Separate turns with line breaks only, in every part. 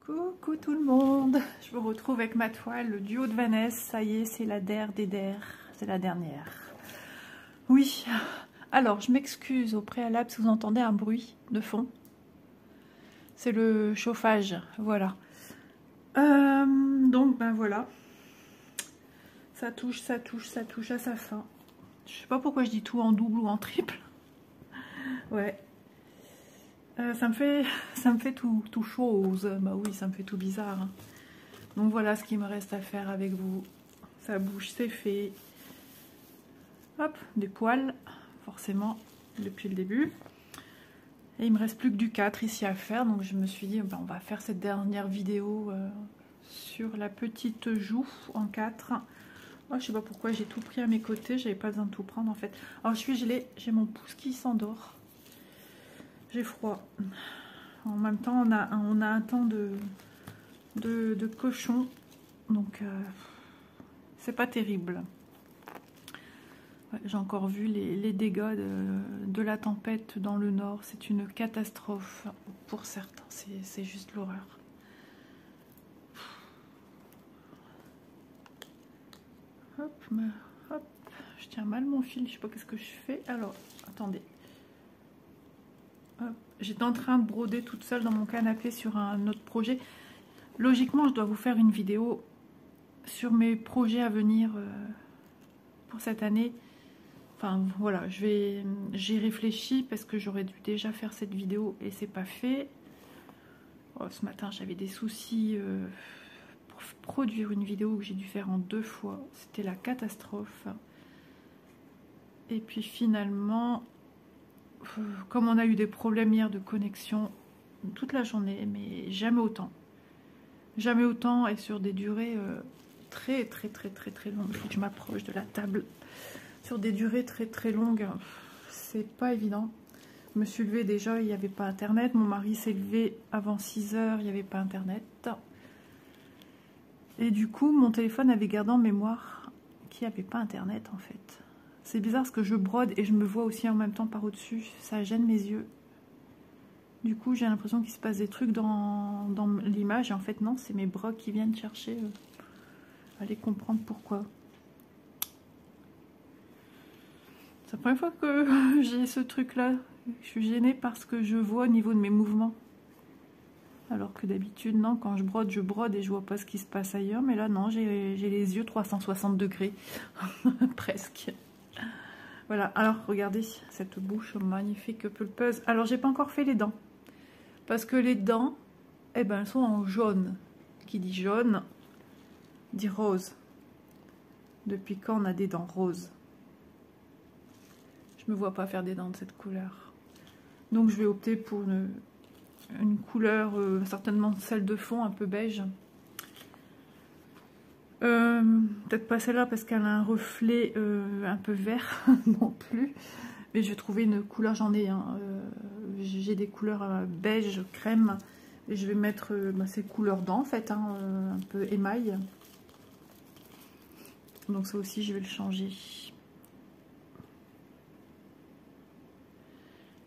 Coucou tout le monde, je vous retrouve avec ma toile, le duo de Vanessa. Ça y est, c'est la der des der, c'est la dernière. Oui, alors je m'excuse au préalable si vous entendez un bruit de fond. C'est le chauffage, voilà. Donc ben voilà, ça touche à sa fin. Je sais pas pourquoi je dis tout en double ou en triple. Ouais. Ça me fait tout chose. Bah oui, ça me fait tout bizarre. Hein. Donc voilà ce qu'il me reste à faire avec vous. Ça bouge, c'est fait. Hop, des poils, forcément, depuis le début. Et il me reste plus que du 4 ici à faire. Donc je me suis dit, ben, on va faire cette dernière vidéo sur la petite joue en 4. Oh, je sais pas pourquoi j'ai tout pris à mes côtés. J'avais pas besoin de tout prendre en fait. Alors je suis gelée, j'ai mon pouce qui s'endort. J'ai froid. En même temps, on a un temps de cochon. Donc, c'est pas terrible. Ouais, j'ai encore vu les dégâts de la tempête dans le nord. C'est une catastrophe pour certains. C'est juste l'horreur. Hop, hop. Je tiens mal mon fil. Je sais pas qu'est-ce que je fais. Alors, attendez. J'étais en train de broder toute seule dans mon canapé sur un autre projet. Logiquement, je dois vous faire une vidéo sur mes projets à venir pour cette année. Enfin, voilà, j'y réfléchis parce que j'aurais dû déjà faire cette vidéo et c'est pas fait. Oh, ce matin, j'avais des soucis pour produire une vidéo que j'ai dû faire en 2 fois. C'était la catastrophe. Et puis finalement... Comme on a eu des problèmes hier de connexion toute la journée, mais jamais autant. Jamais autant et sur des durées très longues. Il faut que je m'approche de la table. Sur des durées très longues, c'est pas évident. Je me suis levée déjà, il n'y avait pas internet. Mon mari s'est levé avant 6 h, il n'y avait pas internet. Et du coup, mon téléphone avait gardé en mémoire qu'il n'y avait pas internet en fait. C'est bizarre parce que je brode et je me vois aussi en même temps par au-dessus. Ça gêne mes yeux. Du coup, j'ai l'impression qu'il se passe des trucs dans l'image. Et en fait, non, c'est mes bras qui viennent chercher. Allez comprendre pourquoi. C'est la première fois que j'ai ce truc-là. Je suis gênée parce que je vois au niveau de mes mouvements. Alors que d'habitude, non, quand je brode et je vois pas ce qui se passe ailleurs. Mais là, non, j'ai les yeux 360 degrés. Presque. Voilà, alors regardez cette bouche magnifique pulpeuse. Alors j'ai pas encore fait les dents. Parce que les dents, eh ben, elles sont en jaune. Qui dit jaune, dit rose. Depuis quand on a des dents roses? Je me vois pas faire des dents de cette couleur. Donc je vais opter pour une couleur, certainement celle de fond, un peu beige. Peut-être pas celle-là parce qu'elle a un reflet un peu vert non plus, mais je vais trouver une couleur, j'en ai j'ai des couleurs beige, crème, et je vais mettre ces couleurs dents en fait, un peu émail, donc ça aussi je vais le changer.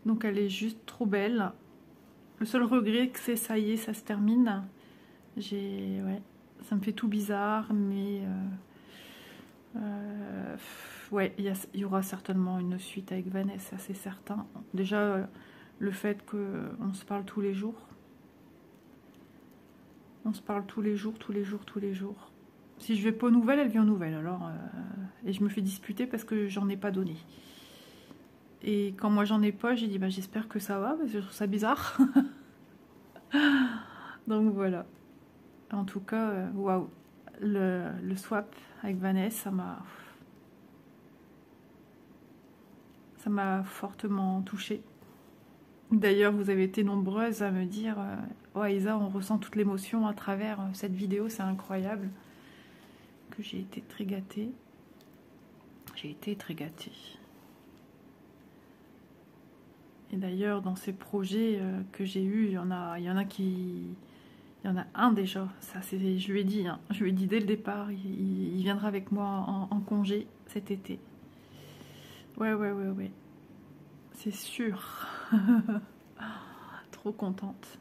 Donc elle est juste trop belle. Le seul regret que c'est ça y est, ça se termine. Ouais, ça me fait tout bizarre, mais ouais, il y aura certainement une suite avec Vanessa, c'est certain. Déjà, le fait qu'on se parle tous les jours. On se parle tous les jours. Si je vais pas aux nouvelles, elle vient aux nouvelles. Alors, et je me fais disputer parce que j'en ai pas donné. Et quand moi j'en ai pas, j'ai dit bah, j'espère que ça va, parce que je trouve ça bizarre. Donc voilà. En tout cas, waouh, le swap avec Vanessa, ça m'a fortement touchée. D'ailleurs, vous avez été nombreuses à me dire oh Isa, on ressent toute l'émotion à travers cette vidéo, c'est incroyable. Que j'ai été très gâtée. J'ai été très gâtée. Et d'ailleurs, dans ces projets que j'ai eus, il y en a un déjà, ça je lui ai dit dès le départ, il viendra avec moi en congé cet été. Ouais, c'est sûr. Trop contente.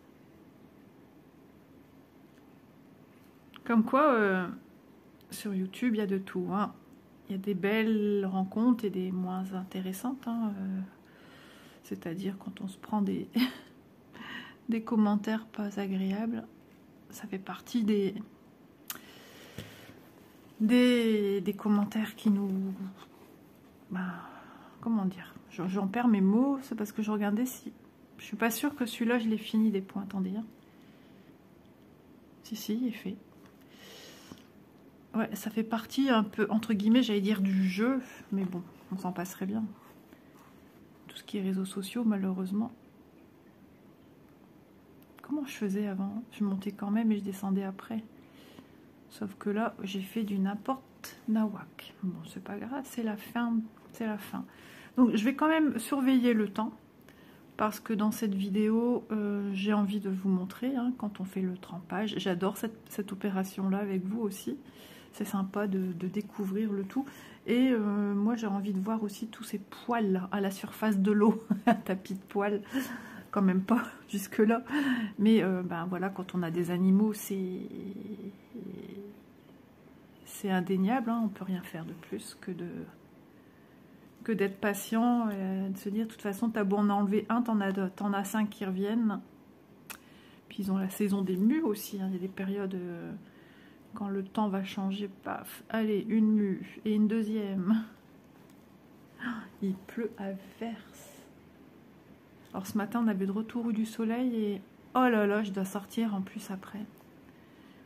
Comme quoi, sur YouTube, il y a de tout. Hein. Il y a des belles rencontres et des moins intéressantes. Hein, c'est-à-dire quand on se prend des, des commentaires pas agréables, ça fait partie des commentaires qui nous... comment dire, j'en perds mes mots, c'est parce que je regardais si... Je suis pas sûre que celui-là, je l'ai fini des points. Attendez. Hein. Si, il est fait. Ouais, ça fait partie un peu, entre guillemets, j'allais dire du jeu, mais bon, on s'en passerait bien. Tout ce qui est réseaux sociaux, malheureusement. Comment je faisais avant? Je montais quand même et je descendais après. Sauf que là, j'ai fait du n'importe nawak. Bon, c'est pas grave, c'est la fin. C'est la fin. Donc, je vais quand même surveiller le temps. Parce que dans cette vidéo, j'ai envie de vous montrer hein, quand on fait le trempage. J'adore cette opération-là avec vous aussi. C'est sympa de découvrir le tout. Et moi, j'ai envie de voir aussi tous ces poils à la surface de l'eau. Un tapis de poils. Quand même pas jusque-là. Mais voilà, quand on a des animaux, c'est indéniable. Hein, on ne peut rien faire de plus que d'être patient, de se dire, de toute façon, t'as beau en enlever un, t'en as 5 qui reviennent. Puis ils ont la saison des mues aussi, hein. Il y a des périodes, quand le temps va changer, paf, allez, une mue, et une deuxième. Il pleut à verse. Alors ce matin, on avait le retour du soleil, et oh là là, je dois sortir en plus après.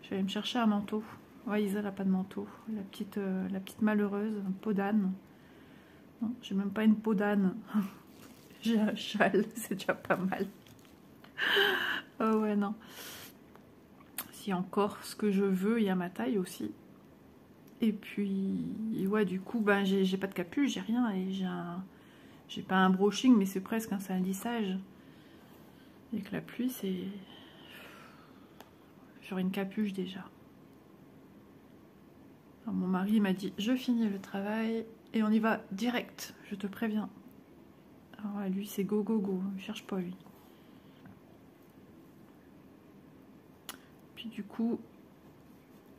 Je vais aller me chercher un manteau. Ouais, Isa n'a pas de manteau. La petite malheureuse, un peau d'âne. Non, j'ai même pas une peau d'âne. J'ai un châle, c'est déjà pas mal. Oh ouais, non. Si encore ce que je veux, il y a ma taille aussi. Et puis, ouais, du coup, j'ai pas de capuche, j'ai rien. Et j'ai pas un brushing, mais c'est presque un lissage. Et que la pluie, c'est... J'aurais une capuche déjà. Alors, mon mari m'a dit, je finis le travail... Et on y va direct, je te préviens. Alors lui, c'est go, go, go. Ne cherche pas, lui. Puis du coup,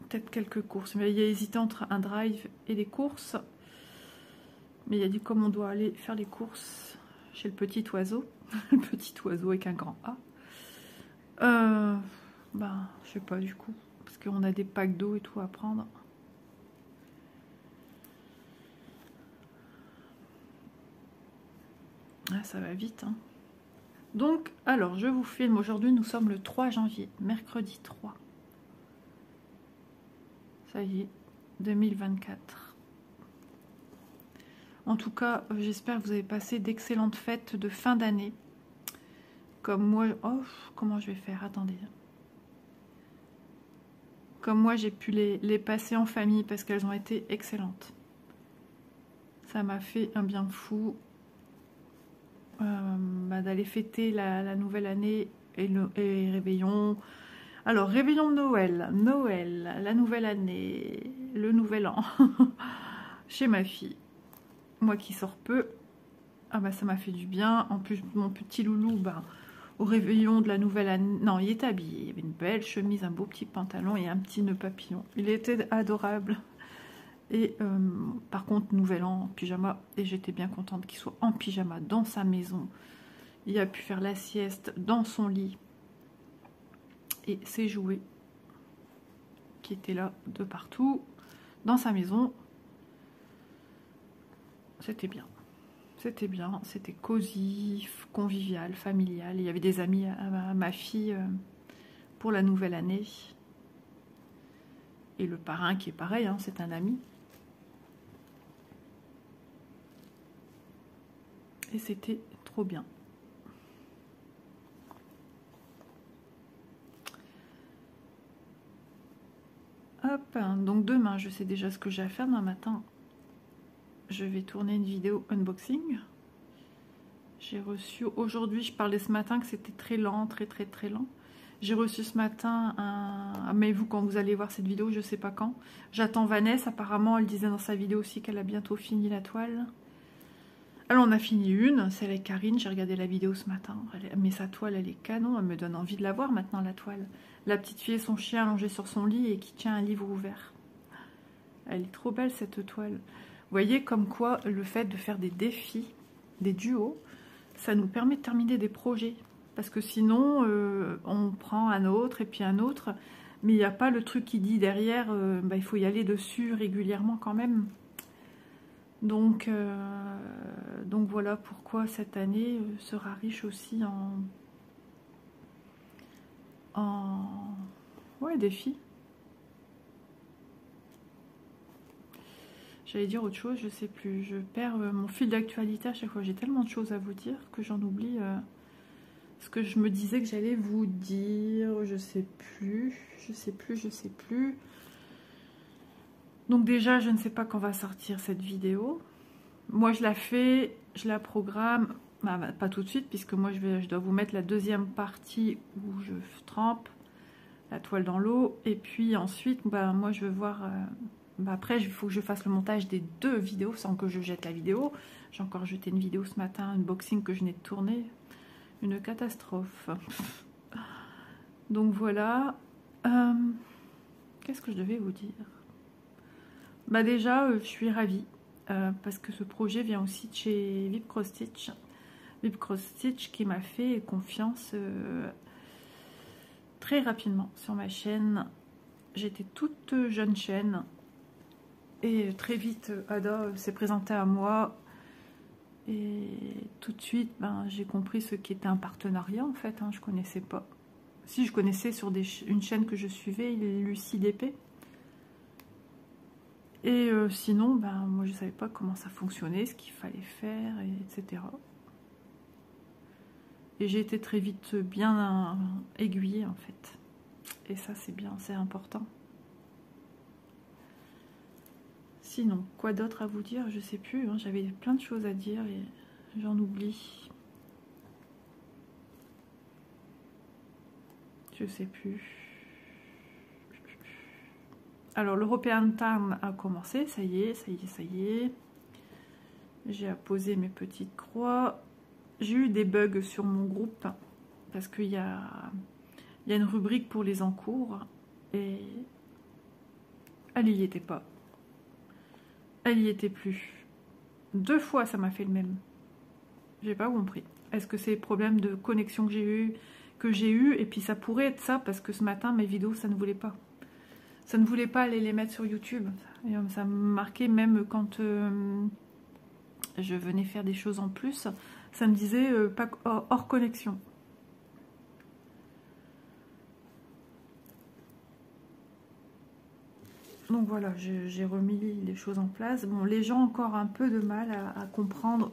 peut-être quelques courses. Mais il a hésité entre un drive et des courses. Mais il a dit, comme on doit aller faire les courses chez le petit oiseau. Le petit oiseau avec un grand A. Je sais pas du coup. Parce qu'on a des packs d'eau et tout à prendre. Ah, ça va vite. Hein. Donc, alors, je vous filme. Aujourd'hui, nous sommes le 3 janvier, mercredi 3. Ça y est, 2024. En tout cas, j'espère que vous avez passé d'excellentes fêtes de fin d'année. Comme moi... Oh, comment je vais faire? Attendez. Comme moi, j'ai pu les passer en famille parce qu'elles ont été excellentes. Ça m'a fait un bien fou. D'aller fêter la nouvelle année et réveillon. Alors, réveillon de Noël, la nouvelle année, le nouvel an, chez ma fille. Moi qui sors peu, ça m'a fait du bien. En plus, mon petit loulou, au réveillon de la nouvelle année, non, il était habillé. Il y avait une belle chemise, un beau petit pantalon et un petit nœud papillon. Il était adorable. Et par contre, nouvel an en pyjama, et j'étais bien contente qu'il soit en pyjama dans sa maison. Il a pu faire la sieste dans son lit. Et ses jouets qui étaient là de partout, dans sa maison. C'était bien. C'était bien, c'était cosy, convivial, familial. Il y avait des amis à ma fille pour la nouvelle année. Et le parrain qui est pareil, hein, c'est un ami. Et c'était trop bien. Hop, donc demain, je sais déjà ce que j'ai à faire. Demain matin, je vais tourner une vidéo unboxing. J'ai reçu, aujourd'hui, je parlais ce matin que c'était très lent, très lent. J'ai reçu ce matin un... Mais vous, quand vous allez voir cette vidéo, je sais pas quand. J'attends Vanessa, apparemment, elle disait dans sa vidéo aussi qu'elle a bientôt fini la toile. Alors on a fini une, celle avec Karine, j'ai regardé la vidéo ce matin, mais sa toile elle est canon, elle me donne envie de la voir maintenant la toile. La petite fille et son chien allongés sur son lit et qui tient un livre ouvert. Elle est trop belle cette toile. Vous voyez comme quoi le fait de faire des défis, des duos, ça nous permet de terminer des projets. Parce que sinon on prend un autre et puis un autre, mais il n'y a pas le truc qui dit derrière, il faut y aller dessus régulièrement quand même. Donc voilà pourquoi cette année sera riche aussi ouais, défis. J'allais dire autre chose, je sais plus. Je perds mon fil d'actualité à chaque fois. J'ai tellement de choses à vous dire que j'en oublie ce que je me disais que j'allais vous dire. Je sais plus. Donc déjà, je ne sais pas quand va sortir cette vidéo. Moi, je la fais, je la programme, pas tout de suite, puisque moi, je dois vous mettre la deuxième partie où je trempe la toile dans l'eau. Et puis ensuite, moi, je veux voir... après, il faut que je fasse le montage des 2 vidéos sans que je jette la vidéo. J'ai encore jeté une vidéo ce matin, un unboxing que je venais de tourner. Une catastrophe. Donc voilà. Qu'est-ce que je devais vous dire? Déjà, je suis ravie parce que ce projet vient aussi de chez Vip Cross Stitch. Vip Cross Stitch qui m'a fait confiance très rapidement sur ma chaîne. J'étais toute jeune chaîne et très vite Ada s'est présentée à moi et tout de suite j'ai compris ce qu'était un partenariat en fait. Je connaissais pas. Si je connaissais sur une chaîne que je suivais, Lucie d'Épée. Et sinon, moi je savais pas comment ça fonctionnait, ce qu'il fallait faire, etc. Et j'ai été très vite bien aiguillée en fait. Et ça c'est bien, c'est important. Sinon, quoi d'autre à vous dire? Je sais plus, j'avais plein de choses à dire et j'en oublie. Je sais plus. Alors, l'European Time a commencé, ça y est. J'ai apposé mes petites croix. J'ai eu des bugs sur mon groupe parce qu'il y a une rubrique pour les encours et elle n'y était pas. Elle n'y était plus. 2 fois, ça m'a fait le même. J'ai pas compris. Est-ce que c'est les problèmes de connexion que j'ai eu et puis ça pourrait être ça parce que ce matin, mes vidéos, ça ne voulait pas. Ça ne voulait pas aller les mettre sur YouTube. Et ça me marquait même quand je venais faire des choses en plus. Ça me disait pas hors connexion. Donc voilà, j'ai remis les choses en place. Bon, les gens ont encore un peu de mal à comprendre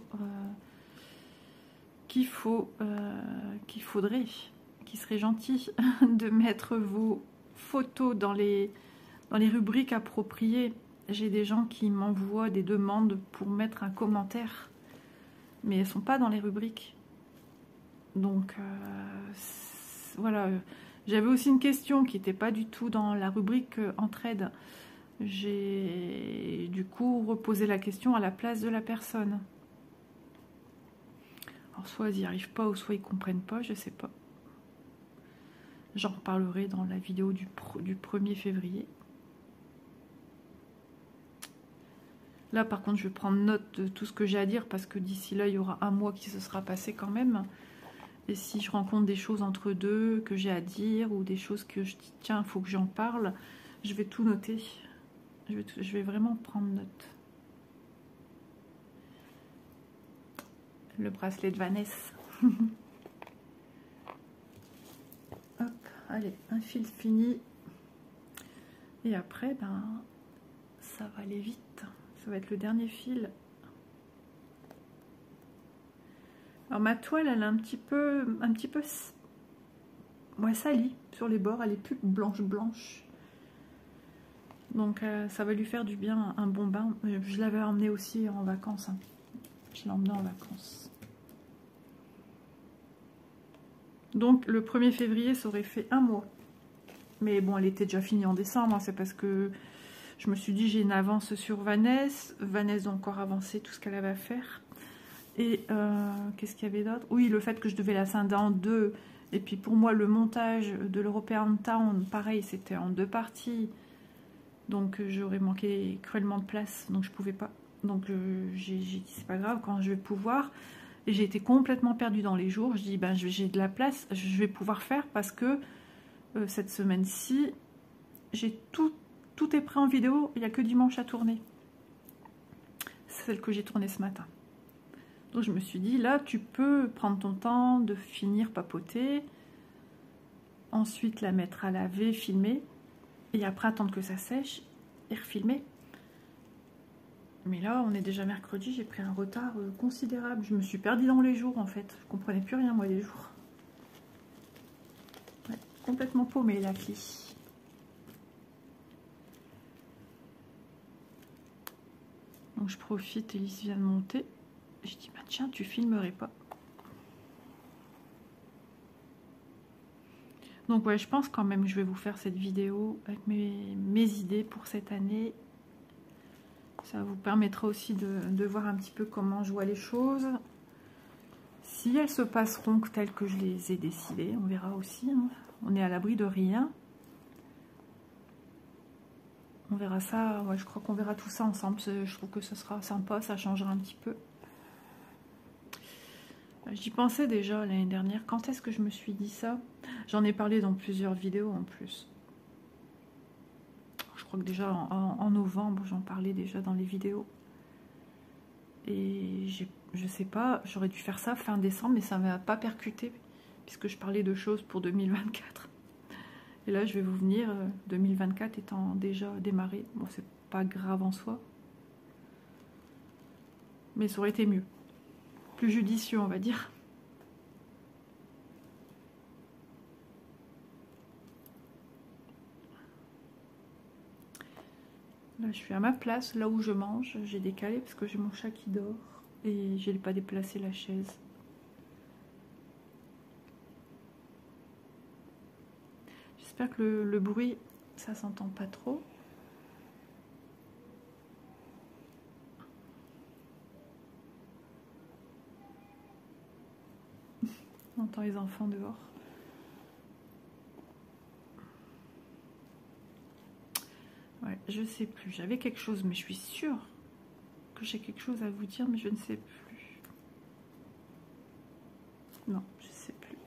qu'il serait gentil de mettre vos photos dans les rubriques appropriées. J'ai des gens qui m'envoient des demandes pour mettre un commentaire, mais elles ne sont pas dans les rubriques. Donc voilà, j'avais aussi une question qui n'était pas du tout dans la rubrique entraide. J'ai du coup reposé la question à la place de la personne. Alors soit ils n'y arrivent pas ou soit ils ne comprennent pas, je sais pas. J'en reparlerai dans la vidéo du 1er février. Là par contre je vais prendre note de tout ce que j'ai à dire parce que d'ici là il y aura un mois qui se sera passé quand même. Et si je rencontre des choses entre deux que j'ai à dire ou des choses que je dis tiens il faut que j'en parle, je vais tout noter. Je vais vraiment prendre note. Le bracelet de Vanessa. Hop, allez, un fil fini. Et après, ça va aller vite. Ça va être le dernier fil. Alors ma toile, elle est un petit peu salie sur les bords. Elle est plus blanche. Donc ça va lui faire du bien, un bon bain. Je l'avais emmené aussi en vacances. Je l'ai emmené en vacances. Donc le 1er février, ça aurait fait un mois. Mais bon, elle était déjà finie en décembre. C'est parce que je me suis dit, j'ai une avance sur Vanessa. Vanessa doit encore avancer tout ce qu'elle avait à faire. Et qu'est-ce qu'il y avait d'autre? Oui, le fait que je devais la scinder en deux. Et puis pour moi, le montage de l'European Town, pareil, c'était en deux parties. Donc j'aurais manqué cruellement de place, donc je pouvais pas. Donc j'ai dit c'est pas grave, quand je vais pouvoir. Et j'ai été complètement perdue dans les jours. Je dis ben j'ai de la place, je vais pouvoir faire parce que cette semaine-ci, j'ai tout est prêt en vidéo. Il n'y a que dimanche à tourner. C'est celle que j'ai tournée ce matin. Donc je me suis dit là tu peux prendre ton temps de finir papoter, ensuite la mettre à laver, filmer. Et après, attendre que ça sèche et refilmer. Mais là, on est déjà mercredi, j'ai pris un retard considérable. Je me suis perdue dans les jours, en fait. Je comprenais plus rien, moi, les jours. Ouais, complètement paumée, la fille. Donc, je profite, Elise vient de monter. Je dis, bah tiens, tu filmerais pas. Donc, ouais, je pense quand même que je vais vous faire cette vidéo avec mes idées pour cette année. Ça vous permettra aussi de voir un petit peu comment je vois les choses. Si elles se passeront telles que je les ai décidées, on verra aussi. Hein. On est à l'abri de rien. On verra ça, ouais, je crois qu'on verra tout ça ensemble. Je trouve que ce sera sympa, ça changera un petit peu. J'y pensais déjà l'année dernière. Quand est-ce que je me suis dit ça? J'en ai parlé dans plusieurs vidéos en plus. Je crois que déjà en novembre, j'en parlais déjà dans les vidéos. Et je sais pas, j'aurais dû faire ça fin décembre, mais ça ne m'a pas percuté, puisque je parlais de choses pour 2024. Et là, je vais vous venir, 2024 étant déjà démarré. Bon, c'est pas grave en soi. Mais ça aurait été mieux. Plus judicieux, on va dire. Là, je suis à ma place, là où je mange. J'ai décalé parce que j'ai mon chat qui dort. Et je n'ai pas déplacé la chaise. J'espère que le bruit, ça s'entend pas trop. On entend les enfants dehors. Ouais, je sais plus. J'avais quelque chose, mais je suis sûre que j'ai quelque chose à vous dire, mais je ne sais plus. Non, je sais plus.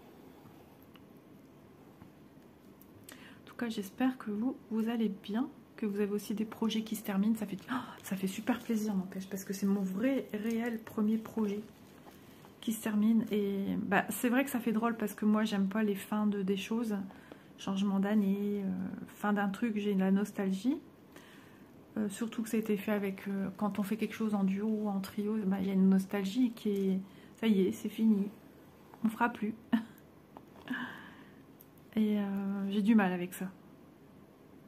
En tout cas, j'espère que vous allez bien, que vous avez aussi des projets qui se terminent. Ça fait super plaisir, n'empêche, parce que c'est mon vrai, réel premier projet qui se termine. Et bah, c'est vrai que ça fait drôle, parce que moi, j'aime pas les fins des choses. Changement d'année, fin d'un truc, j'ai de la nostalgie. Surtout que ça a été fait avec... quand on fait quelque chose en duo ou en trio, bah, y a une nostalgie qui est... Ça y est, c'est fini. On fera plus. Et j'ai du mal avec ça.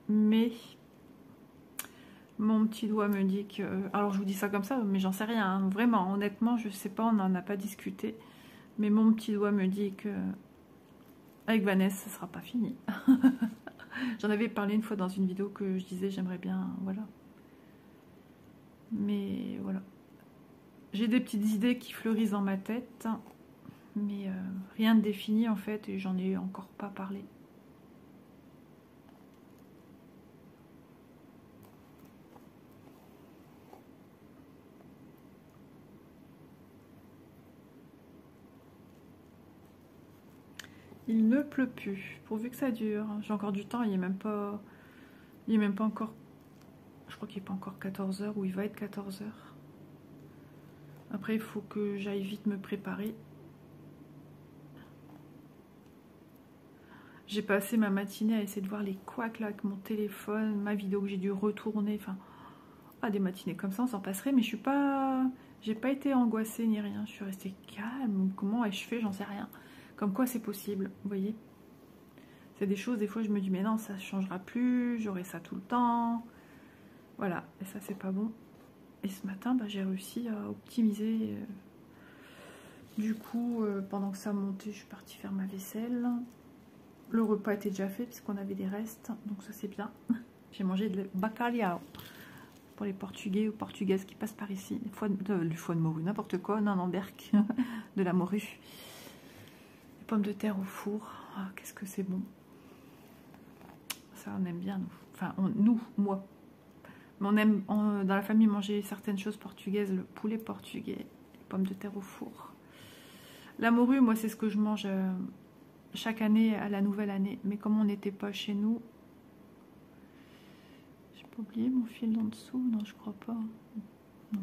Mais mon petit doigt me dit que... Alors je vous dis ça comme ça, mais j'en sais rien. Hein. Vraiment, honnêtement, je sais pas, on n'en a pas discuté. Mais mon petit doigt me dit que... Avec Vanessa, ce sera pas fini. J'en avais parlé une fois dans une vidéo que je disais j'aimerais bien... Voilà. Mais voilà. J'ai des petites idées qui fleurissent dans ma tête. Mais rien de défini en fait. Et j'en ai encore pas parlé. Il ne pleut plus, pourvu que ça dure. J'ai encore du temps, il n'est même pas encore... Je crois qu'il n'est pas encore 14 h ou il va être 14 h. Après, il faut que j'aille vite me préparer. J'ai passé ma matinée à essayer de voir les couacs là avec mon téléphone, ma vidéo que j'ai dû retourner. Enfin, des matinées comme ça, on s'en passerait. Mais je suis pas... J'ai pas été angoissée ni rien. Je suis restée calme. Comment ai-je fait? J'en sais rien. Comme quoi c'est possible, vous voyez. C'est des choses, des fois je me dis mais non, ça ne changera plus, j'aurai ça tout le temps. Voilà, et ça c'est pas bon. Et ce matin, bah, j'ai réussi à optimiser. Du coup, pendant que ça montait, je suis partie faire ma vaisselle. Le repas était déjà fait puisqu'on avait des restes, donc ça c'est bien. J'ai mangé de bacalhau. pour les Portugais ou Portugaises qui passent par ici. Le foie de morue, n'importe quoi, non, berk, de la morue. Les pommes de terre au four, ah, qu'est-ce que c'est bon. Ça, on aime bien, nous. Enfin, moi. Mais on aime, dans la famille, manger certaines choses portugaises, le poulet portugais, les pommes de terre au four. La morue, moi, c'est ce que je mange chaque année à la nouvelle année. Mais comme on n'était pas chez nous... J'ai pas oublié mon fil en dessous? Non, je crois pas. Non.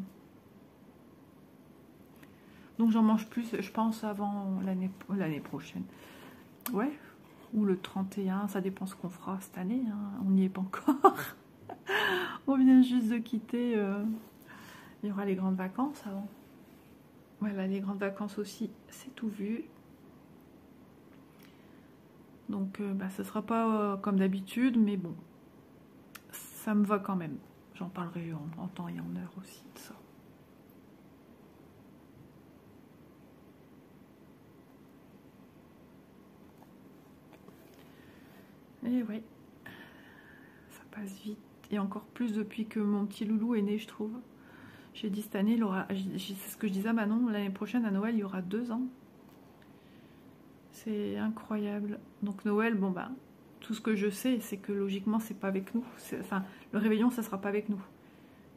Donc j'en mange plus, je pense, avant l'année prochaine. Ouais, ou le 31, ça dépend ce qu'on fera cette année. Hein. On n'y est pas encore. On vient juste de quitter. Il y aura les grandes vacances avant. Voilà, les grandes vacances aussi, c'est tout vu. Donc, ce sera pas comme d'habitude, mais bon, ça me va quand même. J'en parlerai en temps et en heure aussi de ça. Et ouais, ça passe vite. Et encore plus depuis que mon petit loulou est né, je trouve. J'ai dit cette année, il aura, c'est ce que je disais à Manon, l'année prochaine à Noël, il y aura 2 ans. C'est incroyable. Donc Noël, bon bah, tout ce que je sais, c'est que logiquement, c'est pas avec nous. Enfin, le réveillon, ça sera pas avec nous.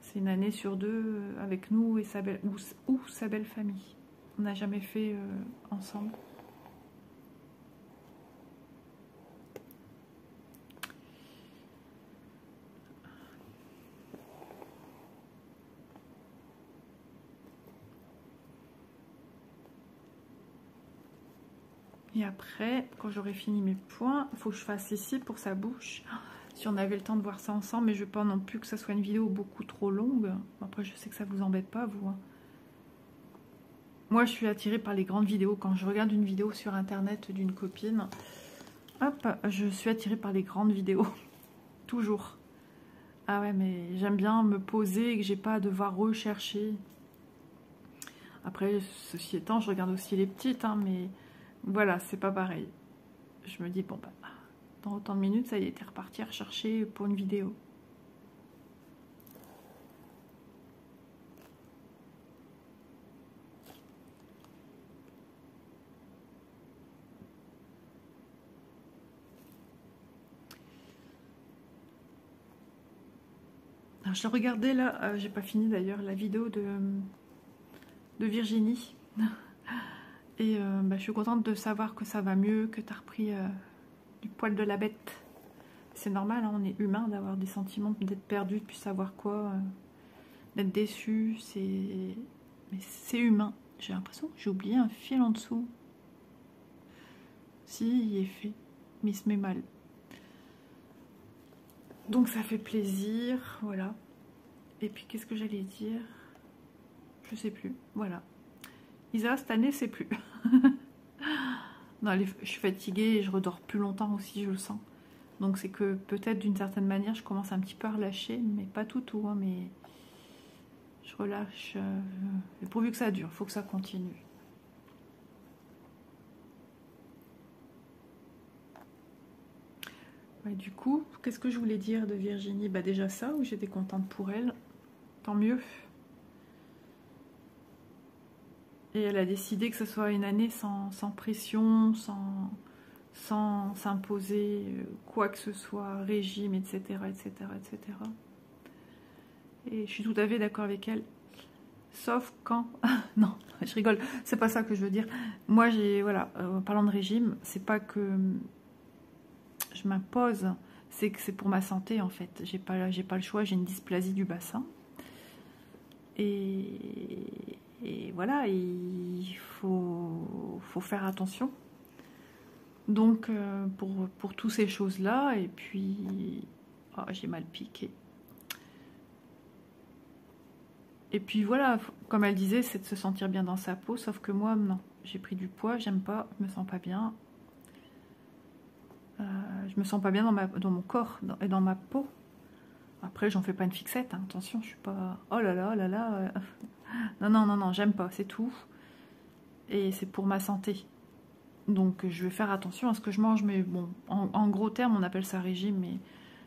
C'est une année sur 2 avec nous et sa belle, ou sa belle famille. On n'a jamais fait ensemble. Et après, quand j'aurai fini mes points, il faut que je fasse ici pour sa bouche. Si on avait le temps de voir ça ensemble, mais je veux pas non plus que ça soit une vidéo beaucoup trop longue. Après, je sais que ça vous embête pas, vous. Hein. Moi, je suis attirée par les grandes vidéos. Quand je regarde une vidéo sur Internet d'une copine, hop, je suis attirée par les grandes vidéos. Toujours. Ah ouais, mais j'aime bien me poser et que j'ai pas à devoir rechercher. Après, ceci étant, je regarde aussi les petites, hein, mais voilà, c'est pas pareil. Je me dis, bon, bah, dans autant de minutes, ça y est, t'es reparti à rechercher pour une vidéo. Alors, je regardais là, j'ai pas fini d'ailleurs, la vidéo de Virginie. Et je suis contente de savoir que ça va mieux, que tu as repris du poil de la bête. C'est normal, hein, on est humain d'avoir des sentiments, d'être perdu, de plus savoir quoi, d'être déçu. Mais c'est humain. J'ai l'impression que j'ai oublié un fil en dessous. Si, il est fait, mais il se met mal. Donc ça fait plaisir, voilà. Et puis qu'est-ce que j'allais dire? Je sais plus, voilà. Isa, cette année, c'est plus. Non, je suis fatiguée et je redors plus longtemps aussi, je le sens. Donc c'est que peut-être d'une certaine manière, je commence un petit peu à relâcher, mais pas tout, hein, mais je relâche. Pourvu que ça dure, il faut que ça continue. Ouais, du coup, qu'est-ce que je voulais dire de Virginie? Bah déjà ça, où j'étais contente pour elle, tant mieux. Et elle a décidé que ce soit une année sans pression, sans s'imposer quoi que ce soit, régime, etc., etc., etc. Et je suis tout à fait d'accord avec elle. Sauf quand... non, je rigole, c'est pas ça que je veux dire. Moi, voilà, en parlant de régime, c'est pas que je m'impose, c'est que c'est pour ma santé, en fait. J'ai pas le choix, j'ai une dysplasie du bassin. Et voilà, il faut faire attention. Donc, pour toutes ces choses-là, et puis... Oh, j'ai mal piqué. Et puis voilà, comme elle disait, c'est de se sentir bien dans sa peau, sauf que moi, non. J'ai pris du poids, j'aime pas, je me sens pas bien. Je me sens pas bien dans mon corps et dans ma peau. Après, j'en fais pas une fixette, hein. Attention, je suis pas... Oh là là, là là... Non, j'aime pas, c'est tout. Et c'est pour ma santé. Donc, je vais faire attention à ce que je mange. Mais bon, en gros termes, on appelle ça régime, mais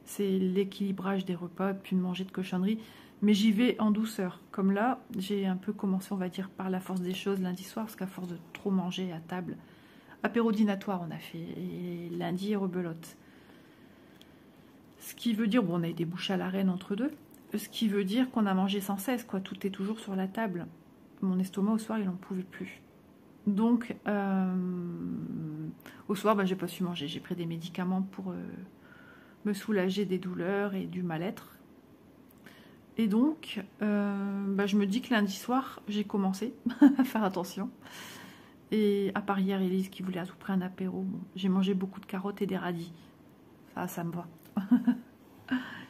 c'est l'équilibrage des repas, puis de manger de cochonneries. Mais j'y vais en douceur. Comme là, j'ai un peu commencé, on va dire, par la force des choses lundi soir, parce qu'à force de trop manger à table, apéro dînatoire on a fait, et lundi rebelote. Ce qui veut dire, bon, on a eu des bouchées à la reine entre deux, ce qui veut dire qu'on a mangé sans cesse, quoi. Tout est toujours sur la table. Mon estomac au soir, il n'en pouvait plus. Donc, au soir, ben, j'ai pas su manger. J'ai pris des médicaments pour me soulager des douleurs et du mal-être. Et donc, ben, je me dis que lundi soir, j'ai commencé à faire attention. Et à part hier, Elise qui voulait à tout prix un apéro, bon, j'ai mangé beaucoup de carottes et des radis. Ça me va.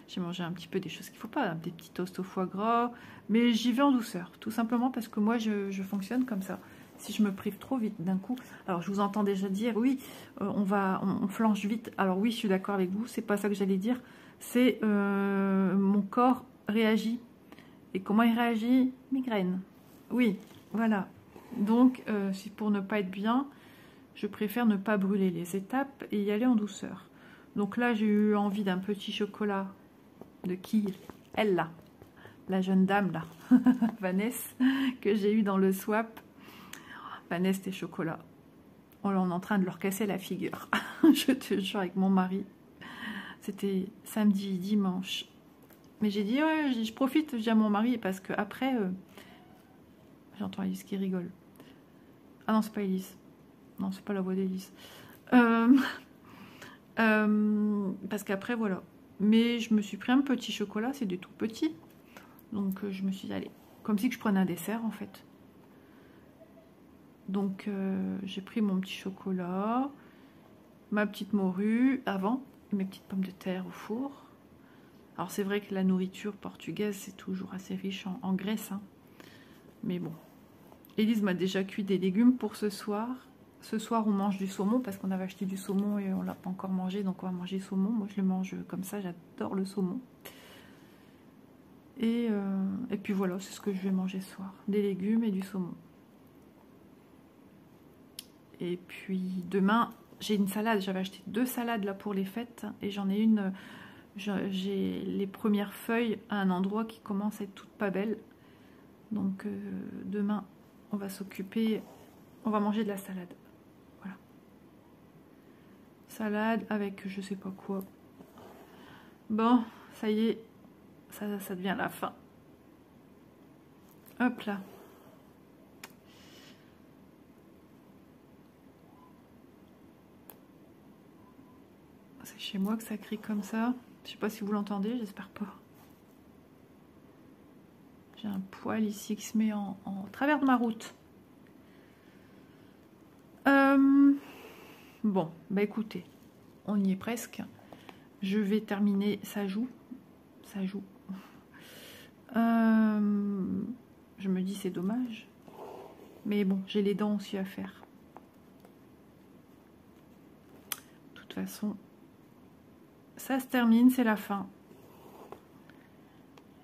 J'ai mangé un petit peu des choses qu'il ne faut pas, des petits toasts au foie gras, mais j'y vais en douceur, tout simplement parce que moi je fonctionne comme ça. Si je me prive trop vite d'un coup, alors je vous entends déjà dire oui, on flanche vite. Alors oui, je suis d'accord avec vous, c'est pas ça que j'allais dire, c'est mon corps réagit. Et comment il réagit? Migraine. Oui, voilà. Donc si pour ne pas être bien, je préfère ne pas brûler les étapes et y aller en douceur. Donc là, j'ai eu envie d'un petit chocolat. De qui? Elle là, la jeune dame là, Vanessa, que j'ai eu dans le swap. Vanessa et chocolat. On est en train de leur casser la figure. Je te jure, avec mon mari. C'était samedi, dimanche. Mais j'ai dit, ouais, je profite, je dis à mon mari, parce que après, j'entends Elise qui rigole. Ah non, c'est pas Elise. Non, c'est pas la voix d'Elise. Parce qu'après, voilà. Mais je me suis pris un petit chocolat, c'est du tout petit. Donc je me suis dit, allez, comme si que je prenais un dessert en fait. Donc j'ai pris mon petit chocolat, ma petite morue avant, et mes petites pommes de terre au four. Alors c'est vrai que la nourriture portugaise, c'est toujours assez riche en graisse. Hein. Mais bon, Élise m'a déjà cuit des légumes pour ce soir. Ce soir, on mange du saumon parce qu'on avait acheté du saumon et on ne l'a pas encore mangé. Donc, on va manger saumon. Moi, je le mange comme ça. J'adore le saumon. Et puis, voilà, c'est ce que je vais manger ce soir. Des légumes et du saumon. Et puis, demain, j'ai une salade. J'avais acheté 2 salades là pour les fêtes. Et j'en ai une. J'ai les premières feuilles à un endroit qui commence à être toutes pas belles. Donc, demain, on va s'occuper. On va manger de la salade. Salade avec je sais pas quoi. Bon, ça y est, ça devient la fin. Hop là. C'est chez moi que ça crie comme ça. Je sais pas si vous l'entendez, j'espère pas. J'ai un poil ici qui se met en travers de ma route. Bon, bah écoutez, on y est presque. Je vais terminer, ça joue. Ça joue. Je me dis c'est dommage. Mais bon, j'ai les dents aussi à faire. De toute façon, ça se termine, c'est la fin.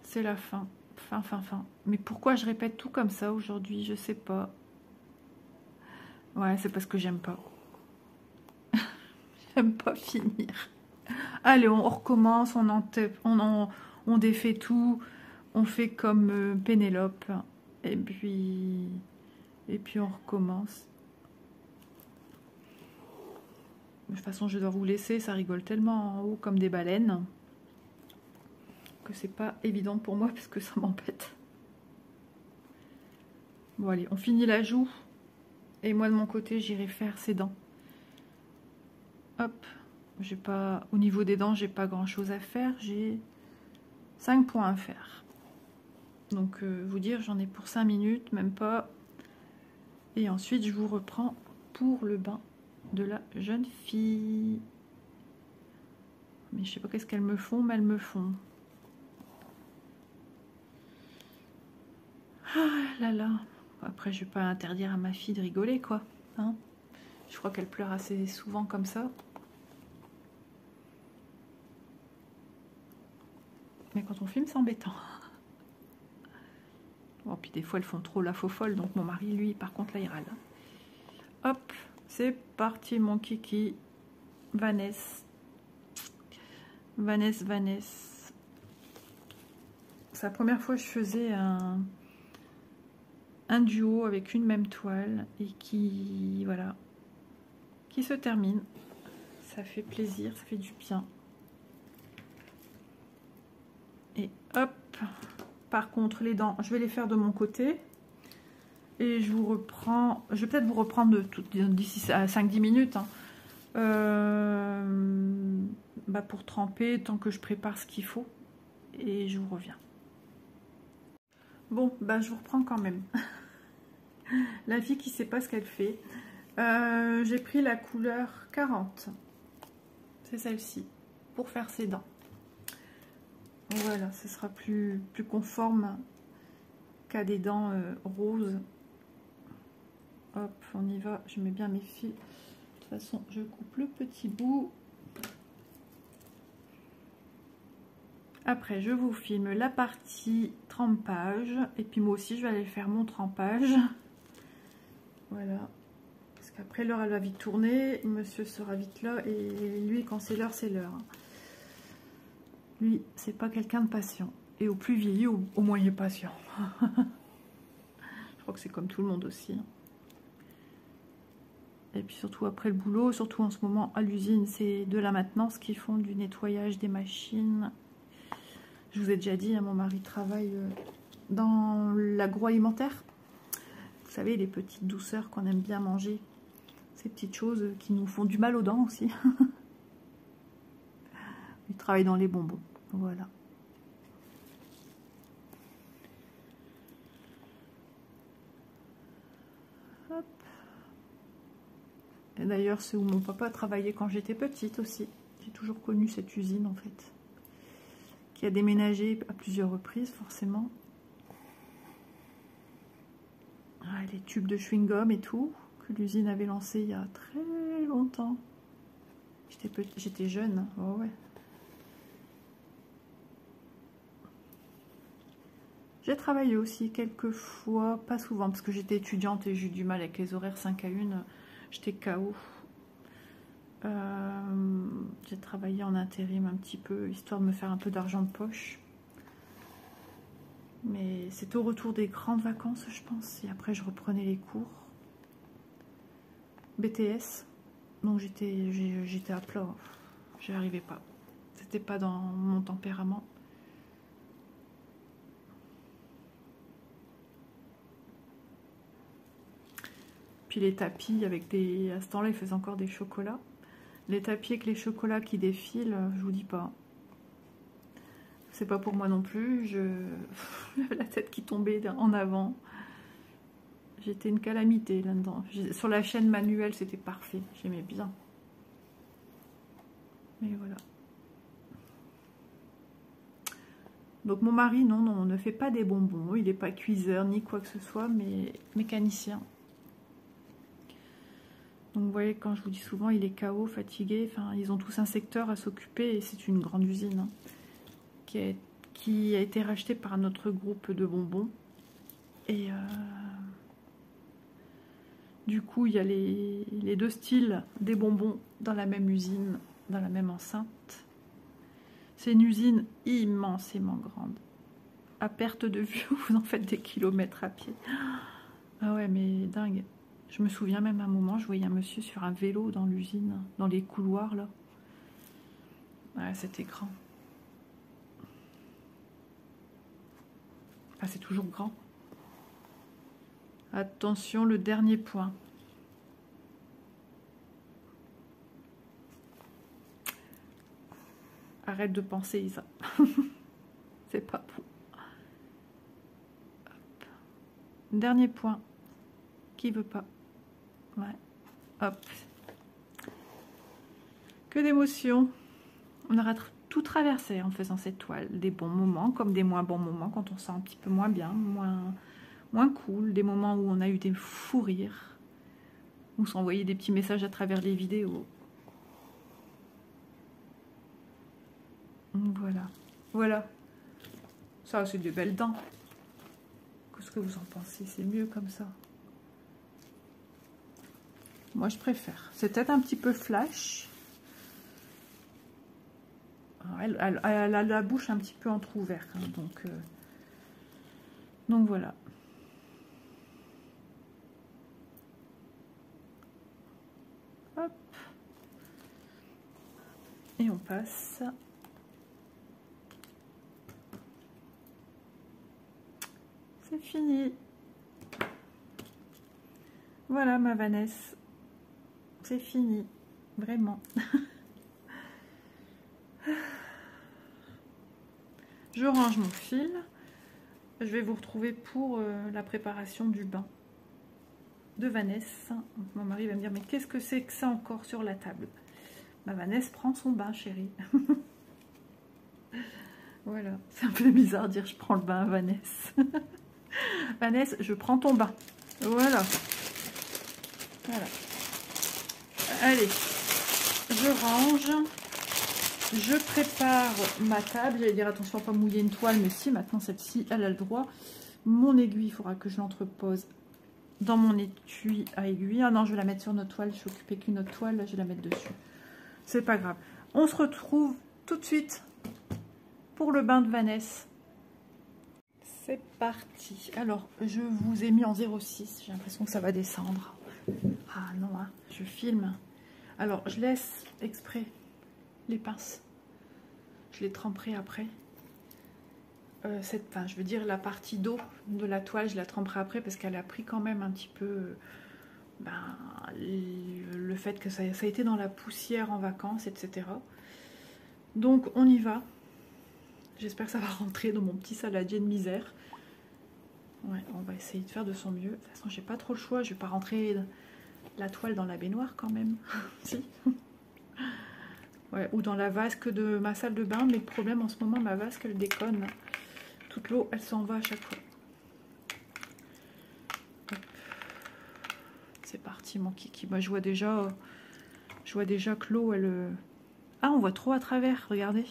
C'est la fin. Fin. Mais pourquoi je répète tout comme ça aujourd'hui? Je sais pas. Ouais, c'est parce que j'aime pas. J'aime pas finir. Allez, on recommence, on défait tout, on fait comme Pénélope, et puis on recommence. De toute façon, je dois vous laisser, ça rigole tellement en haut comme des baleines que c'est pas évident pour moi parce que ça m'embête. Bon allez, on finit la joue et moi de mon côté, j'irai faire ses dents. Hop. J'ai pas, au niveau des dents, j'ai pas grand chose à faire. J'ai 5 points à faire. Donc, vous dire, j'en ai pour 5 minutes, même pas. Et ensuite, je vous reprends pour le bain de la jeune fille. Mais je sais pas qu'est-ce qu'elles me font, mais elles me font. Ah là là. Après, je vais pas interdire à ma fille de rigoler, quoi. Hein, je crois qu'elle pleure assez souvent comme ça. Mais quand on filme, c'est embêtant. Bon, puis des fois, elles font trop la faux folle. Donc mon mari, lui, par contre, là, il râle. Hop, c'est parti, mon kiki. Vanessa. C'est la première fois que je faisais un duo avec une même toile et qui, voilà, qui se termine. Ça fait plaisir, ça fait du bien. Et hop, par contre les dents, je vais les faire de mon côté. Et je vous reprends, je vais peut-être vous reprendre d'ici à 5-10 minutes. Hein. Pour tremper, tant que je prépare ce qu'il faut. Et je vous reviens. Bon, je vous reprends quand même. La fille qui ne sait pas ce qu'elle fait. J'ai pris la couleur 40. C'est celle-ci. Pour faire ses dents. Voilà, ce sera plus conforme qu'à des dents roses. Hop, on y va. Je mets bien mes fils. De toute façon, je coupe le petit bout. Après, je vous filme la partie trempage. Et puis moi aussi, je vais aller faire mon trempage. Voilà. Parce qu'après, l'heure, elle va vite tourner. Monsieur sera vite là. Et lui, quand c'est l'heure, c'est l'heure. Lui, c'est pas quelqu'un de patient. Et au plus vieilli, au moins il est patient. Je crois que c'est comme tout le monde aussi. Et puis surtout après le boulot, surtout en ce moment à l'usine, c'est de la maintenance qu'ils font, du nettoyage des machines. Je vous ai déjà dit, hein, mon mari travaille dans l'agroalimentaire. Vous savez, les petites douceurs qu'on aime bien manger. Ces petites choses qui nous font du mal aux dents aussi. Il travaille dans les bonbons. Voilà. Hop. Et d'ailleurs, c'est où mon papa travaillait quand j'étais petite aussi. J'ai toujours connu cette usine en fait. Qui a déménagé à plusieurs reprises forcément. Ah, les tubes de chewing-gum et tout, que l'usine avait lancé il y a très longtemps. J'étais jeune. Oh ouais. J'ai travaillé aussi quelques fois, pas souvent, parce que j'étais étudiante et j'ai eu du mal avec les horaires 5 à 1. J'étais KO. J'ai travaillé en intérim un petit peu, histoire de me faire un peu d'argent de poche. Mais c'était au retour des grandes vacances, je pense. Et après, je reprenais les cours. BTS. Donc j'étais à plat. J'y arrivais pas. C'était pas dans mon tempérament. Puis les tapis avec des... À ce temps-là, ils faisaient encore des chocolats. Les tapis avec les chocolats qui défilent, je vous dis pas. C'est pas pour moi non plus. J'avais la tête qui tombait en avant. J'étais une calamité là-dedans. Sur la chaîne manuelle, c'était parfait. J'aimais bien. Mais voilà. Donc mon mari, non, on ne fait pas des bonbons. Il n'est pas cuiseur ni quoi que ce soit, mais mécanicien. Donc vous voyez, quand je vous dis souvent, il est KO, fatigué. Enfin, ils ont tous un secteur à s'occuper et c'est une grande usine hein, qui a été rachetée par notre groupe de bonbons. Et du coup, il y a les deux styles des bonbons dans la même usine, dans la même enceinte. C'est une usine immensément grande. À perte de vue, vous en faites des kilomètres à pied. Ah ouais, mais dingue. Je me souviens même à un moment, je voyais un monsieur sur un vélo dans l'usine, dans les couloirs là. Ouais, c'était grand. Ah, c'est toujours grand. Attention, le dernier point. Arrête de penser, Isa. C'est pas bon. Hop. Dernier point. Qui veut pas? Ouais. Hop. Que d'émotions. On aura tout traversé en faisant cette toile. Des bons moments comme des moins bons moments quand on se sent un petit peu moins bien, moins cool. Des moments où on a eu des fous rires. Où s'envoyer des petits messages à travers les vidéos. Voilà. Voilà. Ça, c'est de belles dents. Qu'est-ce que vous en pensez? C'est mieux comme ça. Moi, je préfère. C'est peut-être un petit peu flash. Elle a la bouche un petit peu entrouverte. Hein, donc, Donc voilà. Hop. Et on passe. C'est fini. Voilà ma Vanessa. C'est fini. Vraiment. Je range mon fil. Je vais vous retrouver pour la préparation du bain de Vanessa. Donc, mon mari va me dire, mais qu'est-ce que c'est que ça encore sur la table? Ma Vanessa prend son bain, chérie. Voilà, c'est un peu bizarre de dire je prends le bain à Vanessa. Vanessa, je prends ton bain. Voilà. Voilà. Allez, je range. Je prépare ma table. J'allais dire attention à ne pas mouiller une toile, mais si, maintenant celle-ci, elle a le droit. Mon aiguille, il faudra que je l'entrepose dans mon étui à aiguille. Ah non, je vais la mettre sur notre toile. Je suis occupée qu'une autre toile, là, je vais la mettre dessus. C'est pas grave. On se retrouve tout de suite pour le bain de Vanessa. C'est parti. Alors, je vous ai mis en 0,6. J'ai l'impression que ça va descendre. Ah non, hein, je filme. Alors, je laisse exprès les pinces. Je les tremperai après. Je veux dire la partie d'eau de la toile, je la tremperai après parce qu'elle a pris quand même un petit peu le fait que ça a été dans la poussière en vacances, etc. Donc on y va. J'espère que ça va rentrer dans mon petit saladier de misère. Ouais, on va essayer de faire de son mieux. De toute façon, j'ai pas trop le choix. Je vais pas rentrer la toile dans la baignoire quand même. Si. Ouais, ou dans la vasque de ma salle de bain. Mais le problème en ce moment, ma vasque, elle déconne. Toute l'eau, elle s'en va à chaque fois. C'est parti, mon kiki. Moi, je vois déjà que l'eau, elle... Ah, on voit trop à travers, regardez.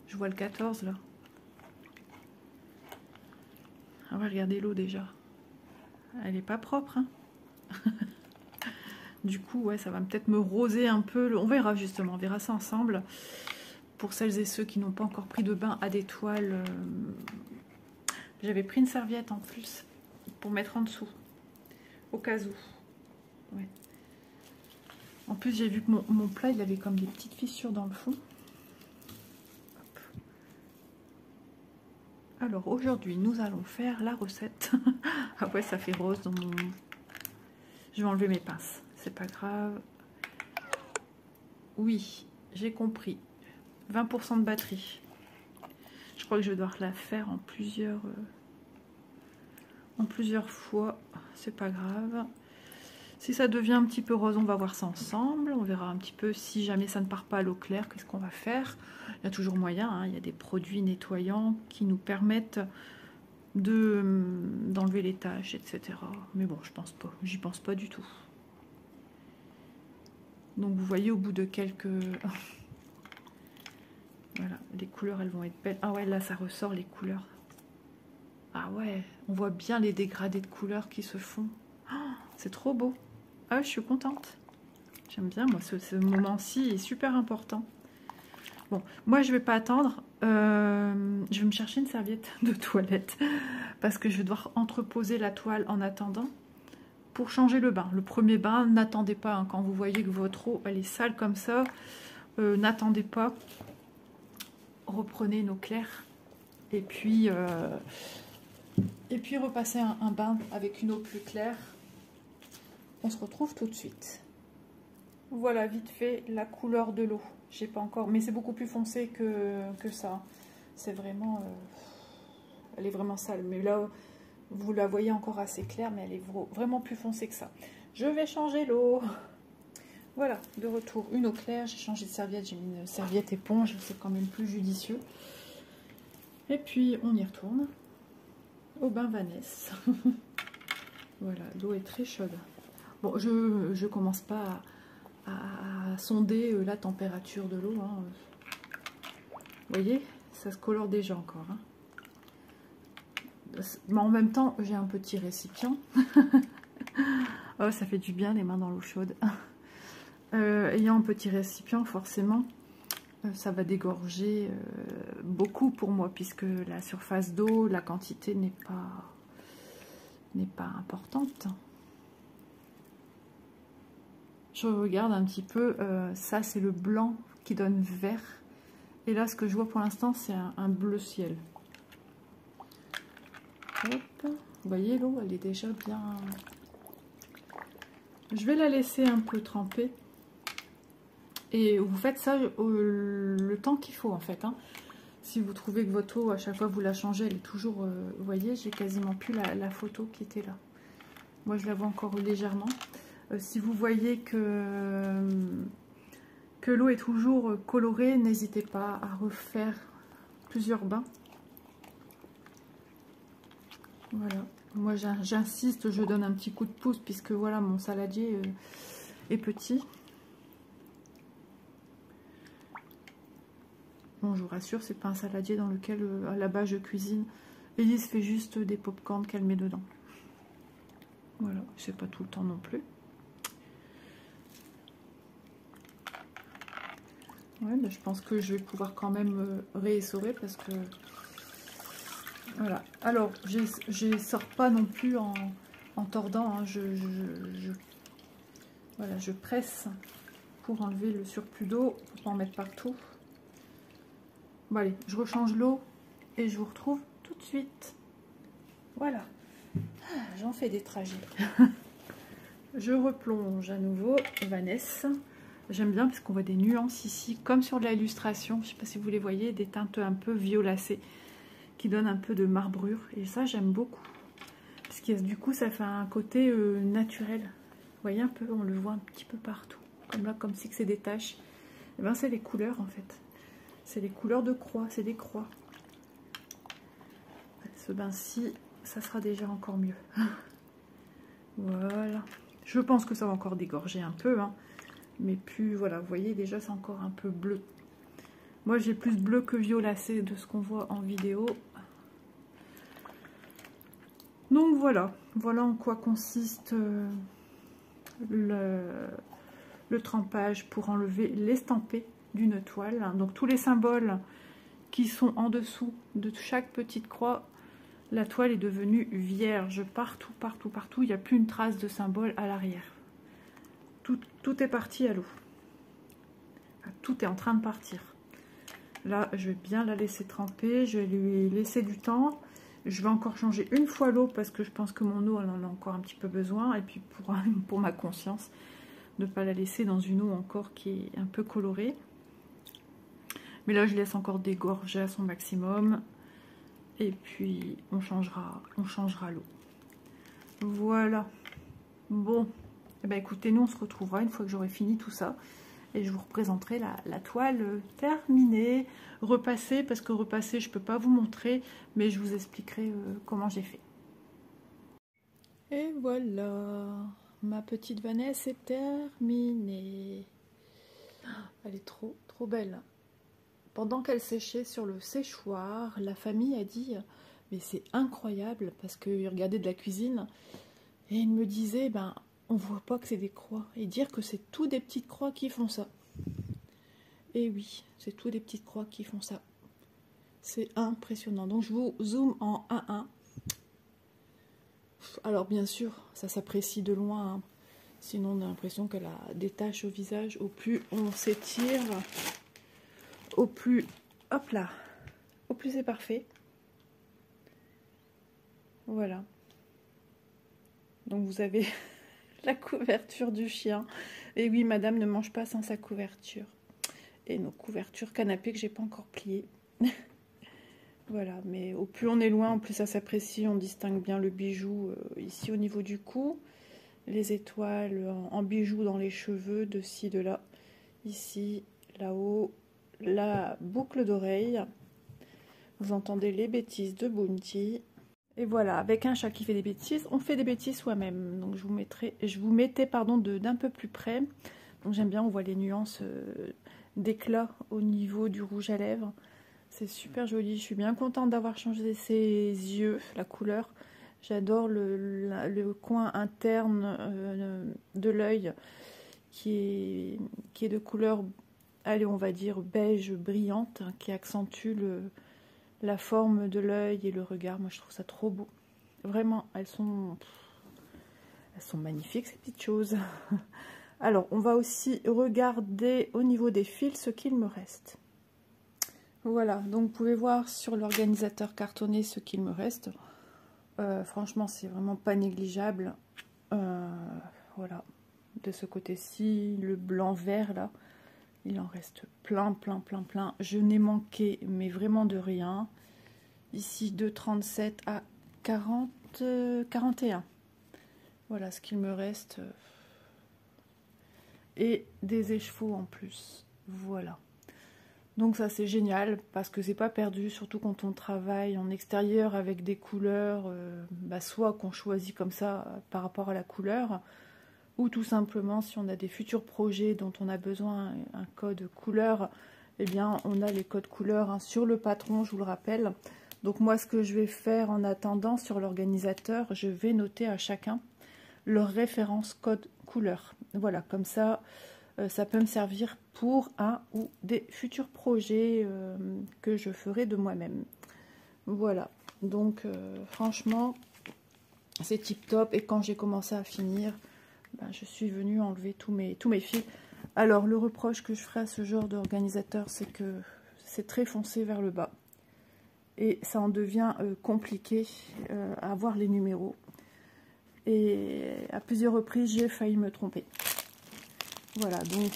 Je vois le 14, là. Ah ouais, regardez l'eau, déjà. Elle est pas propre, hein. Du coup, ouais, ça va peut-être me roser un peu. On verra, justement. On verra ça ensemble. Pour celles et ceux qui n'ont pas encore pris de bain à des toiles, j'avais pris une serviette en plus pour mettre en dessous, au cas où. Ouais. En plus, j'ai vu que mon plat, il avait comme des petites fissures dans le fond. Hop. Alors, aujourd'hui, nous allons faire la recette. Ah ouais, ça fait rose dans mon... Je vais enlever mes pinces, c'est pas grave. Oui, j'ai compris. 20% de batterie. Je crois que je vais devoir la faire en plusieurs fois. C'est pas grave. Si ça devient un petit peu rose, on va voir ça ensemble. On verra un petit peu si jamais ça ne part pas à l'eau claire, qu'est-ce qu'on va faire. Il y a toujours moyen, hein. Il y a des produits nettoyants qui nous permettent d'enlever les taches, etc. Mais bon, je pense pas. J'y pense pas du tout. Donc vous voyez, au bout de quelques... Voilà, les couleurs, elles vont être belles. Ah ouais, là, ça ressort les couleurs. Ah ouais, on voit bien les dégradés de couleurs qui se font. Oh, c'est trop beau. Ah, je suis contente. J'aime bien, moi, ce moment-ci est super important. Bon, moi, je vais pas attendre. Je vais me chercher une serviette de toilette parce que je vais devoir entreposer la toile en attendant pour changer le bain. Le premier bain, n'attendez pas, hein, quand vous voyez que votre eau, elle est sale comme ça, n'attendez pas. Reprenez nos clairs et puis repasser un bain avec une eau plus claire. On se retrouve tout de suite. Voilà, vite fait la couleur de l'eau. J'ai pas encore, mais c'est beaucoup plus foncé que ça. C'est vraiment, elle est vraiment sale. Mais là, vous la voyez encore assez claire, mais elle est vraiment plus foncée que ça. Je vais changer l'eau. Voilà, de retour, une eau claire. J'ai changé de serviette, j'ai mis une serviette éponge, c'est quand même plus judicieux. Et puis on y retourne au bain Vanessa. Voilà, l'eau est très chaude. Bon, je commence pas à sonder la température de l'eau, hein. Vous voyez, ça se colore déjà encore, hein. Mais en même temps, j'ai un petit récipient. Oh, ça fait du bien les mains dans l'eau chaude. Ayant un petit récipient, forcément, ça va dégorger beaucoup pour moi, puisque la surface d'eau, la quantité n'est pas importante. Je regarde un petit peu, ça c'est le blanc qui donne vert. Et là, ce que je vois pour l'instant, c'est un bleu ciel. Hop. Vous voyez, l'eau, elle est déjà bien... Je vais la laisser un peu tremper. Et vous faites ça le temps qu'il faut, en fait. Hein. Si vous trouvez que votre eau, à chaque fois que vous la changez, elle est toujours... vous voyez, j'ai quasiment plus la photo qui était là. Moi, je la vois encore légèrement. Si vous voyez que l'eau est toujours colorée, n'hésitez pas à refaire plusieurs bains. Voilà, moi j'insiste, je donne un petit coup de pouce puisque voilà, mon saladier est petit. Bon, je vous rassure, c'est pas un saladier dans lequel là-bas je cuisine. Elise fait juste des pop-corn qu'elle met dedans. Voilà, c'est pas tout le temps non plus. Ouais, mais je pense que je vais pouvoir quand même réessorer parce que voilà. Alors, je sors pas non plus en tordant. Hein. Voilà, je presse pour enlever le surplus d'eau, pour pas en mettre partout. Bon allez, je rechange l'eau et je vous retrouve tout de suite. Voilà. Ah, j'en fais des trajets. Je replonge à nouveau Vanessa. J'aime bien parce qu'on voit des nuances ici, comme sur l'illustration. Je ne sais pas si vous les voyez, des teintes un peu violacées qui donnent un peu de marbrure. Et ça, j'aime beaucoup. Parce que du coup, ça fait un côté naturel. Vous voyez un peu, on le voit un petit peu partout. Comme là, comme si c'est des taches. Et bien, c'est les couleurs en fait. C'est les couleurs de croix, c'est des croix. Ce bain-ci, ça sera déjà encore mieux. Voilà. Je pense que ça va encore dégorger un peu, hein. Mais plus, voilà, vous voyez, déjà c'est encore un peu bleu. Moi j'ai plus bleu que violacé de ce qu'on voit en vidéo. Donc voilà, voilà en quoi consiste le trempage pour enlever l'estampé d'une toile. Donc tous les symboles qui sont en dessous de chaque petite croix, la toile est devenue vierge partout, partout, partout. Il n'y a plus une trace de symbole à l'arrière. Tout est parti à l'eau. Tout est en train de partir. Là, je vais bien la laisser tremper. Je vais lui laisser du temps. Je vais encore changer une fois l'eau parce que je pense que mon eau, elle en a encore un petit peu besoin. Et puis pour ma conscience, de ne pas la laisser dans une eau encore qui est un peu colorée. Mais là, je laisse encore dégorger à son maximum. Et puis, on changera l'eau. Voilà. Bon. Eh ben, écoutez, nous, on se retrouvera une fois que j'aurai fini tout ça. Et je vous représenterai la toile terminée. Repassée, parce que repasser, je ne peux pas vous montrer. Mais je vous expliquerai comment j'ai fait. Et voilà. Ma petite Vanessa est terminée. Elle est trop, trop belle. Pendant qu'elle séchait sur le séchoir, la famille a dit « Mais c'est incroyable » parce qu'ils regardaient de la cuisine. Et ils me disaient « Ben, on voit pas que c'est des croix. » Et dire que c'est tout des petites croix qui font ça. Et oui, c'est tout des petites croix qui font ça. C'est impressionnant. Donc je vous zoome en 1-1. Alors bien sûr, ça s'apprécie de loin. Hein. Sinon on a l'impression qu'elle a des taches au visage. Au plus on s'étire... Au plus, hop là, au plus c'est parfait. Voilà. Donc vous avez la couverture du chien. Et oui, madame ne mange pas sans sa couverture. Et nos couvertures canapé que j'ai pas encore pliées. Voilà, mais au plus on est loin, au plus ça s'apprécie. On distingue bien le bijou ici au niveau du cou. Les étoiles en bijoux dans les cheveux, de ci, de là. Ici, là-haut. La boucle d'oreille, vous entendez les bêtises de Bounty. Et voilà, avec un chat qui fait des bêtises, on fait des bêtises soi-même. Donc je vous mettais pardon d'un peu plus près. Donc j'aime bien, on voit les nuances d'éclat au niveau du rouge à lèvres. C'est super joli. Je suis bien contente d'avoir changé ses yeux, la couleur. J'adore le coin interne de l'œil qui est de couleur allez, on va dire beige brillante, hein, qui accentue la forme de l'œil et le regard. Moi, je trouve ça trop beau. Vraiment, elles sont magnifiques, ces petites choses. Alors, on va aussi regarder au niveau des fils ce qu'il me reste. Voilà, donc vous pouvez voir sur l'organisateur cartonné ce qu'il me reste. Franchement, c'est vraiment pas négligeable. Voilà, de ce côté-ci, le blanc-vert, là, il en reste plein, plein, plein, plein. Je n'ai manqué, mais vraiment de rien. Ici, de 37 à 41. Voilà ce qu'il me reste. Et des écheveaux en plus. Voilà. Donc ça c'est génial parce que c'est pas perdu, surtout quand on travaille en extérieur avec des couleurs, soit qu'on choisit comme ça par rapport à la couleur, ou tout simplement si on a des futurs projets dont on a besoin un code couleur, eh bien on a les codes couleurs, hein, sur le patron, je vous le rappelle. Donc moi ce que je vais faire en attendant sur l'organisateur, je vais noter à chacun leur référence code couleur. Voilà, comme ça, ça peut me servir pour un ou des futurs projets que je ferai de moi-même. Voilà, donc franchement, c'est tip top. Et quand j'ai commencé à finir, ben, je suis venue enlever tous mes fils. Alors, le reproche que je ferai à ce genre d'organisateur, c'est que c'est très foncé vers le bas. Et ça en devient compliqué à voir les numéros. Et à plusieurs reprises, j'ai failli me tromper. Voilà, donc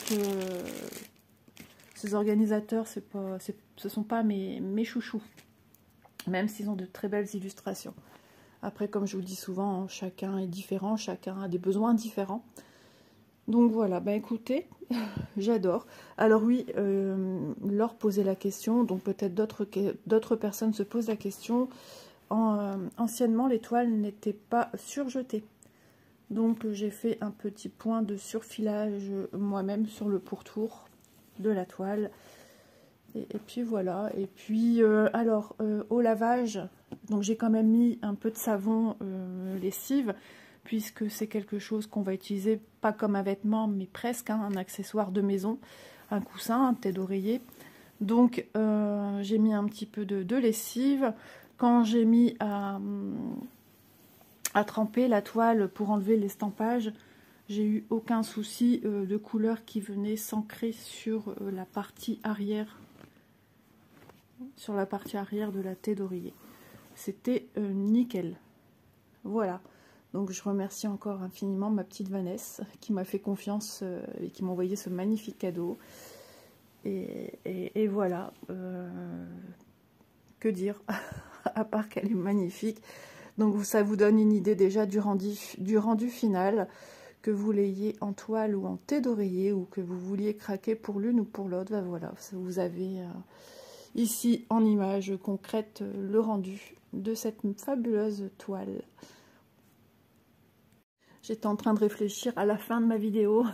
ces organisateurs, ce sont pas mes chouchous, même s'ils ont de très belles illustrations. Après, comme je vous le dis souvent, hein, chacun est différent, chacun a des besoins différents. Donc voilà, bah écoutez, j'adore. Alors oui, Laure posait la question, donc peut-être d'autres personnes se posent la question. Anciennement, les toiles n'étaient pas surjetées. Donc j'ai fait un petit point de surfilage moi-même sur le pourtour de la toile. Et puis voilà. Et puis au lavage, donc j'ai quand même mis un peu de savon lessive, puisque c'est quelque chose qu'on va utiliser pas comme un vêtement, mais presque, hein, un accessoire de maison, un coussin, un tête d'oreiller. Donc j'ai mis un petit peu de lessive. Quand j'ai mis à tremper la toile pour enlever l'estampage, j'ai eu aucun souci de couleur qui venait s'ancrer sur la partie arrière, de la tête d'oreiller. C'était nickel. Voilà. Donc je remercie encore infiniment ma petite Vanessa qui m'a fait confiance et qui m'a envoyé ce magnifique cadeau. Et voilà. Que dire à part qu'elle est magnifique. Donc ça vous donne une idée déjà du rendu final, que vous l'ayez en toile ou en thé d'oreiller, ou que vous vouliez craquer pour l'une ou pour l'autre. Ben voilà, vous avez ici en image concrète le rendu de cette fabuleuse toile. J'étais en train de réfléchir à la fin de ma vidéo.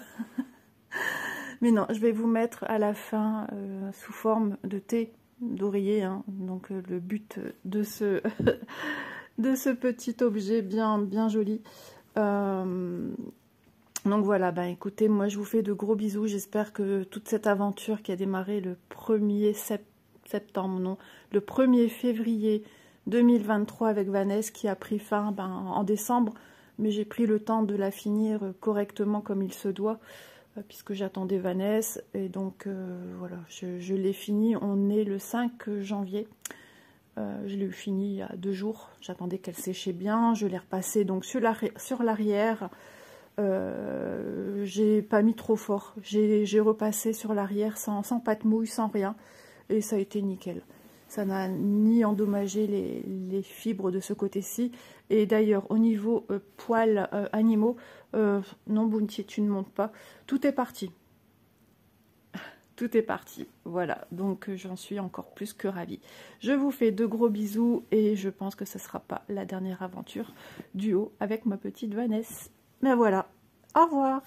Mais non, je vais vous mettre à la fin sous forme de thé d'oreiller, hein. Donc le but de ce de ce petit objet bien joli. Donc voilà, ben écoutez, moi je vous fais de gros bisous. J'espère que toute cette aventure qui a démarré le 1er septembre, non, le 1er février 2023 avec Vanessa, qui a pris fin en décembre, mais j'ai pris le temps de la finir correctement comme il se doit, puisque j'attendais Vanessa, et donc voilà, je l'ai fini. On est le 5 janvier. Je l'ai fini il y a 2 jours. J'attendais qu'elle séchait bien. Je l'ai repassée donc sur l'arrière. J'ai pas mis trop fort. J'ai repassé sur l'arrière sans pâte mouille, sans rien. Et ça a été nickel. Ça n'a ni endommagé les fibres de ce côté-ci. Et d'ailleurs, au niveau poils animaux, non, Bounty, tu ne montes pas. Tout est parti. Tout est parti, voilà, donc j'en suis encore plus que ravie. Je vous fais de gros bisous et je pense que ce ne sera pas la dernière aventure duo avec ma petite Vanessa. Mais voilà, au revoir.